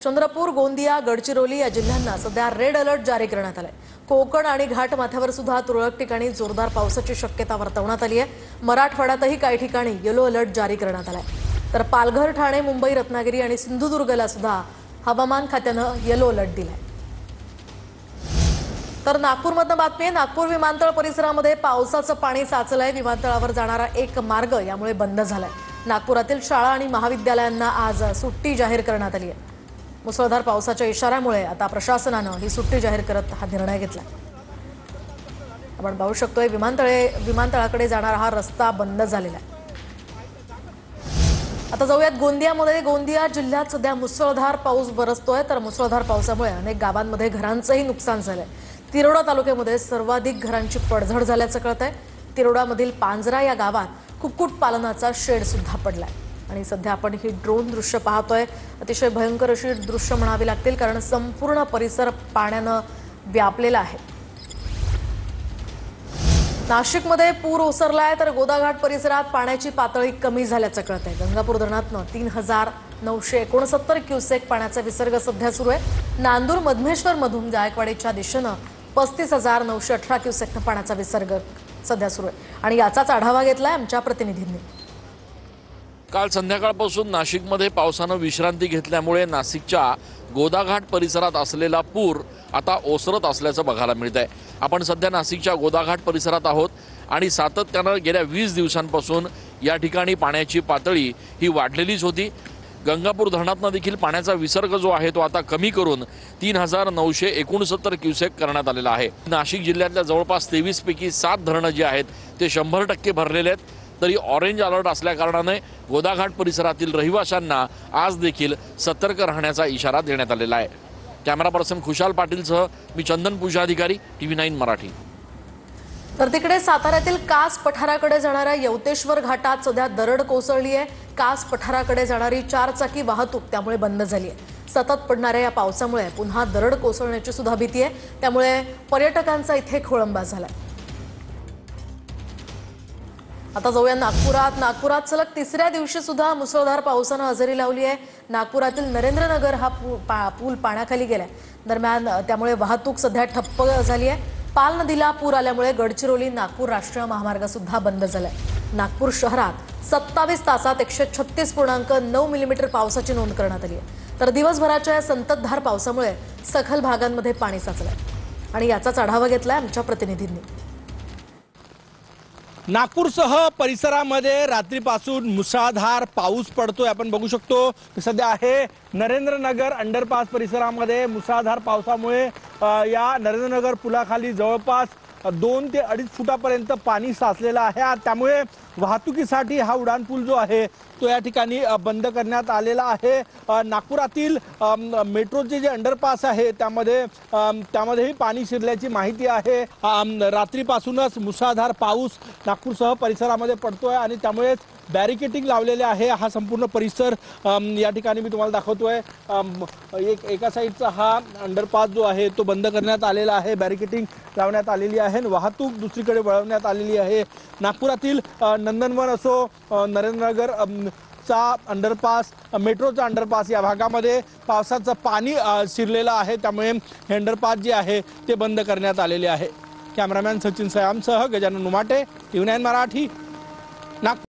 चंद्रपूर, गोंदिया, गडचिरोली या जिल्ह्यांना सध्या रेड अलर्ट जारी करण्यात आलाय। कोकण आणि घाटमाथ्यावर सुद्धा तुरळक ठिकाणी जोरदार पावसाची शक्यता वर्तवण्यात आली आहे। मराठवाड्यातही काही ठिकाणी येलो अलर्ट जारी करण्यात आलाय। तर पालघर, ठाणे, मुंबई, रत्नागिरी आणि सिंधुदुर्गला सुद्धा हवामान खात्यानं येलो अलर्ट दिलाय। तर नागपूरमधून बातमी आहे। नागपूर विमानतळ परिसरामध्ये पावसाचं पाणी साचलंय। विमानतळावर जाणारा एक मार्ग यामुळे बंद झालाय। नागपुरातील शाळा आणि महाविद्यालयांना आज सुट्टी जाहीर करण्यात आली आहे। मुसळधार पावसाच्या इशाऱ्यामुळे आता प्रशासनानं ही सुट्टी जाहीर करत हा निर्णय घेतला। आपण पाहू शकतोय विमानतळाकडे जाणारा हा रस्ता बंद झालेला आहे। आता जाऊयात गोंदियामध्ये। गोंदिया जिल्ह्यात सध्या मुसळधार पाऊस बरसतोय। तर मुसळधार पावसामुळे अनेक गावांमध्ये घरांचंही नुकसान झालंय। तिरोडा तालुक्यामध्ये सर्वाधिक घरांची पडझड झाल्याचं कळतंय। तिरोडामधील पांजरा या गावात कुक्कुटपालनाचा शेड सुद्धा पडलाय। आणि सध्या आपण ही ड्रोन दृश्य पाहतोय। अतिशय भयंकर अशी दृश्य म्हणावी लागतील, कारण संपूर्ण परिसर पाण्यानं व्यापलेला आहे। नाशिकमध्ये पूर ओसरलाय। तर गोदाघाट परिसरात पाण्याची पातळी कमी झाल्याचं कळतंय। गंगापूर धरणातनं 3969 क्युसेक पाण्याचा विसर्ग सध्या सुरू आहे। नांदूर मधमेश्वर मधून जायकवाडीच्या दिशेनं 35,918 क्युसेक पाण्याचा विसर्ग सध्या सुरू आहे। आणि याचाच आढावा घेतलाय आमच्या प्रतिनिधींनी। काल संध्याकाळपासून नाशिकमध्ये पावसानं विश्रांती घेतल्यामुळे नाशिकच्या गोदाघाट परिसरात असलेला पूर आता ओसरत असल्याचं बघायला मिळतंय। आपण सध्या नाशिकच्या गोदाघाट परिसरात आहोत आणि सातत्यानं गेल्या 20 दिवसांपासून या ठिकाणी पाण्याची पातळी ही वाढलेलीच होती। गंगापूर धरणातनं देखील पाण्याचा विसर्ग जो आहे तो आता कमी करून 3969 क्युसेक करण्यात आलेला आहे। नाशिक जिल्ह्यातल्या जवळपास 23 पैकी 7 धरणं जी आहेत ते 100% भरलेले आहेत। तरी ऑरेंज अलर्ट असल्याकारणाने गोदाघाट परिसरातील रहिवाशांना आज देखील सतर्क राहण्याचा इशारा देण्यात आलेला आहे। कॅमेरा पर्सन खुशाल पाटीलसह मी चंदन पूजाधिकारी, TV9 मराठी। तर तिकडे साताऱ्यातील कास पठाराकडे जाणाऱ्या यवतेश्वर घाटात सध्या दरड कोसळली आहे। कास पठाराकडे जाणारी 4 चाकी वाहतूक त्यामुळे बंद झाली आहे। सतत पडणाऱ्या या पावसामुळे पुन्हा दरड कोसळण्याची सुद्धा भीती आहे। त्यामुळे पर्यटकांचा इथे खोळंबा झालाय। आता जाऊया नागपुरात सलग तिसऱ्या दिवशी सुद्धा मुसळधार पावसानं हजेरी लावली आहे। नागपुरातील नरेंद्रनगर हा पूल पाण्याखाली गेलाय। दरम्यान त्यामुळे वाहतूक सध्या ठप्प झाली आहे। पाल नदीला पूर आल्यामुळे गडचिरोली नागपूर राष्ट्रीय महामार्ग सुद्धा बंद झालाय। नागपूर शहरात 27 तासात 136.9 मिलीमीटर पावसाची नोंद करण्यात आली आहे। तर दिवसभराच्या या संततधार पावसामुळे सखल भागांमध्ये पाणी साचलंय। आणि याचाच आढावा घेतलाय आमच्या प्रतिनिधींनी। नागपूरसह परिसरामध्ये रात्रीपासून मुसळधार पाऊस पडतोय। आपण बघू शकतो सध्या आहे नरेंद्रनगर अंडरपास परिसरामध्ये मुसळधार पावसामुळे या नरेंद्रनगर पुलाखाली जवळपास 2 ते 2.5 फुटापर्यंत पाणी साचलेलं आहे। त्यामुळे वाहतुकीसाठी हा उड्डाणपूल जो आहे तो या ठिकाणी बंद करण्यात आलेला आहे। नागपुरातील मेट्रोचे जे अंडरपास आहे त्यामध्येही पाणी शिरल्याची माहिती आहे। रात्रीपासूनच मुसळधार पाऊस नागपूरसह परिसरामध्ये पडतोय आणि त्यामुळेच बॅरिकेटिंग लावलेले आहे। हा संपूर्ण परिसर या ठिकाणी मी तुम्हाला दाखवतोय। एका साईडचा हा अंडरपास जो आहे तो बंद करण्यात आलेला आहे, बॅरिकेटिंग लावण्यात आलेली आहे, वाहतूक दुसरीकडे वळवण्यात आलेली आहे। नागपुरातील नंदनवन असो, नरेंद्रनगर चा अंडरपास, मेट्रोचा अंडरपास या भागामध्ये पावसाचं पाणी शिरलेलं आहे। त्यामुळे हे अंडरपास जे आहे ते बंद करण्यात आलेले आहे। कॅमेरामॅन सचिन सयामसह गजानन उमाटे, TV9 मराठी, नागपूर।